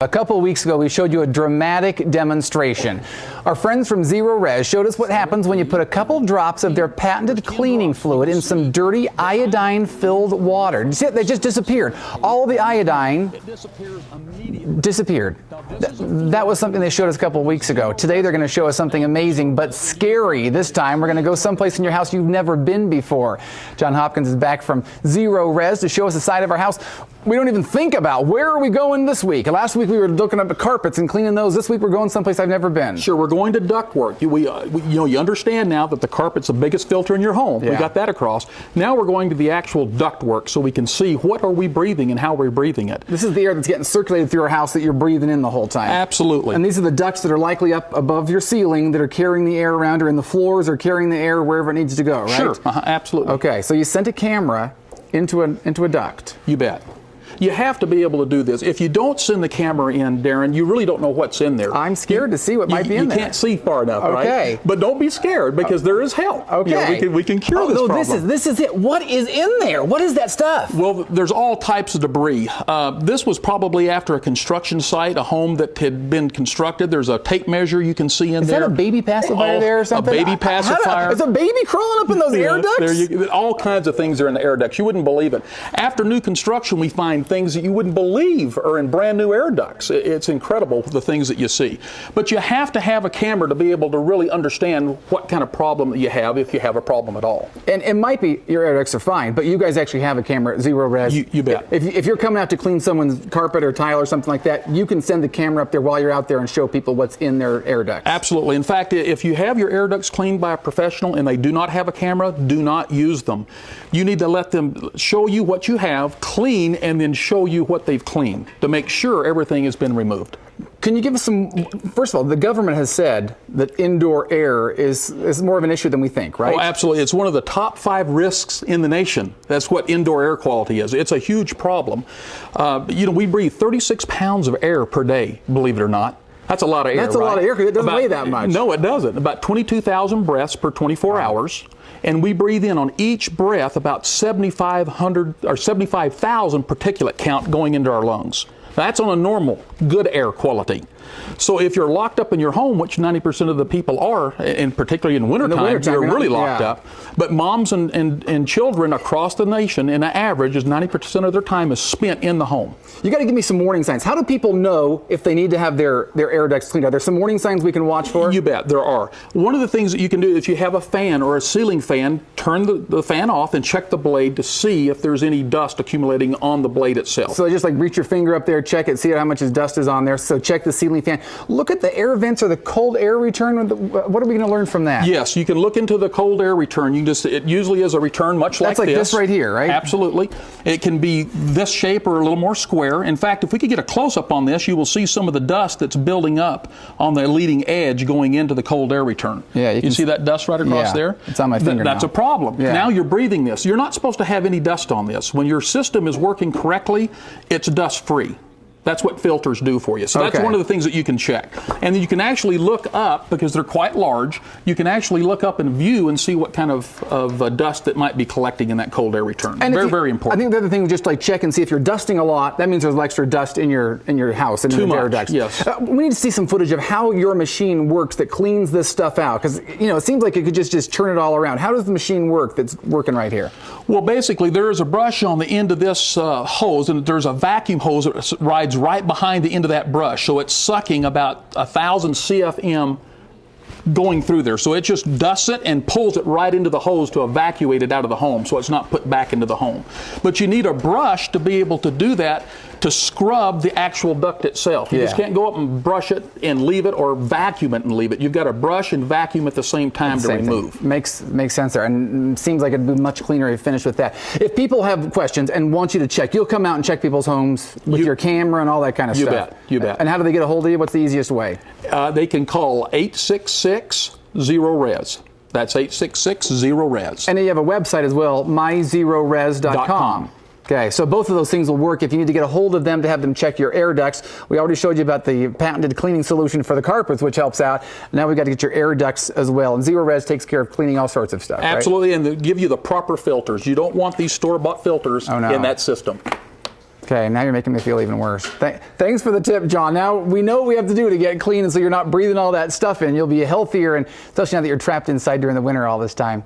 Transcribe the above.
A couple of weeks ago, we showed you a dramatic demonstration. Our friends from Zerorez showed us what happens when you put a couple drops of their patented cleaning fluid in some dirty iodine-filled water. They just disappeared. All the iodine disappeared. That was something they showed us a couple of weeks ago. Today, they're going to show us something amazing but scary. This time, we're going to go someplace in your house you've never been before. John Hopkins is back from Zerorez to show us the side of our house we don't even think about. Where are we going this week? Last week we were looking up the carpets and cleaning those. This week we're going someplace I've never been. Sure, we're going to ductwork. You understand now that the carpet's the biggest filter in your home. Yeah. We got that across. Now we're going to the actual ductwork so we can see what are we breathing and how we're breathing it. This is the air that's getting circulated through our house that you're breathing in the whole time. Absolutely. And these are the ducts that are likely up above your ceiling that are carrying the air around, or in the floors, or carrying the air wherever it needs to go, right? Sure, absolutely. Okay, so you sent a camera into a duct. You bet. You have to be able to do this. If you don't send the camera in, Darren, you really don't know what's in there. I'm scared to see what might be in there. You can't see far enough, okay. Right? But don't be scared, because there is help. Okay. We can cure this problem. This is it. What is in there? What is that stuff? Well, there's all types of debris. This was probably after a construction site, a home that had been constructed. There's a tape measure you can see in there. Is that a baby pacifier there or something? A baby pacifier. Is a baby crawling up in those air ducts? All kinds of things are in the air ducts. You wouldn't believe it. After new construction, we find things that you wouldn't believe are in brand new air ducts. It's incredible, the things that you see. But you have to have a camera to be able to really understand what kind of problem that you have, if you have a problem at all. And it might be your air ducts are fine, but you guys actually have a camera at Zerorez. You bet. If you're coming out to clean someone's carpet or tile or something like that, you can send the camera up there while you're out there and show people what's in their air ducts. Absolutely. In fact, if you have your air ducts cleaned by a professional and they do not have a camera, do not use them. You need to let them show you what you have, clean, and then show you what they've cleaned to make sure everything has been removed. Can you give us some, first of all, the government has said that indoor air is more of an issue than we think, right? Oh, absolutely. It's one of the top 5 risks in the nation. That's what indoor air quality is. It's a huge problem. We breathe 36 pounds of air per day, believe it or not. That's a lot of air. That's a lot of air, because it doesn't weigh that much. No, it doesn't. About 22,000 breaths per 24 hours. And we breathe in on each breath about 7,500 or 75,000 particulate count going into our lungs. That's on a normal, good air quality. So if you're locked up in your home, which 90% of the people are, and particularly in wintertime, you're really locked up. But moms and children across the nation, in an average, is 90% of their time is spent in the home. You got to give me some warning signs. How do people know if they need to have their air ducts cleaned? Are there some warning signs we can watch for? You bet, there are. One of the things that you can do, if you have a fan or a ceiling fan, turn the fan off and check the blade to see if there's any dust accumulating on the blade itself. So just like reach your finger up there, check it, see how much dust is on there. So check the ceiling fan. Look at the air vents or the cold air return. What are we going to learn from that? Yes, you can look into the cold air return. It usually is a return much like this. That's like this right here, right? Absolutely. It can be this shape or a little more square. In fact, if we could get a close-up on this, you will see some of the dust that's building up on the leading edge going into the cold air return. Yeah, you can see that dust right across there? It's on my finger That's a problem. Yeah. Now you're breathing this. You're not supposed to have any dust on this. When your system is working correctly, it's dust-free. That's what filters do for you. So that's one of the things that you can check. And then you can actually look up, because they're quite large, you can actually look up and view and see what kind of dust that might be collecting in that cold air return. And very important. I think the other thing is just like check and see if you're dusting a lot. That means there's extra dust in your house and in the air ducts. Yes. We need to see some footage of how your machine works that cleans this stuff out, because it seems like it could just turn it all around. How does the machine work that's working right here? Well, basically there is a brush on the end of this hose, and there's a vacuum hose that rides right behind the end of that brush, so it's sucking about 1,000 CFM going through there. So it just dusts it and pulls it right into the hose to evacuate it out of the home, so it's not put back into the home. But you need a brush to be able to do that, to scrub the actual duct itself. You just can't go up and brush it and leave it, or vacuum it and leave it. You've got to brush and vacuum at the same time to remove. Makes sense there, and it seems like it'd be much cleaner if you finish with that. If people have questions and want you to check, you'll come out and check people's homes with your camera and all that kind of stuff. You bet. And how do they get a hold of you? What's the easiest way? They can call 866-0RES. That's 866-0RES. And then you have a website as well, myzerorez.com. Okay, so both of those things will work if you need to get a hold of them to have them check your air ducts. We already showed you about the patented cleaning solution for the carpets, which helps out. Now we've got to get your air ducts as well. And Zerorez takes care of cleaning all sorts of stuff. Absolutely, right? And they give you the proper filters. You don't want these store-bought filters in that system. Okay, now you're making me feel even worse. Thanks for the tip, John. Now we know what we have to do to get clean, and so you're not breathing all that stuff in. You'll be healthier, and especially now that you're trapped inside during the winter all this time.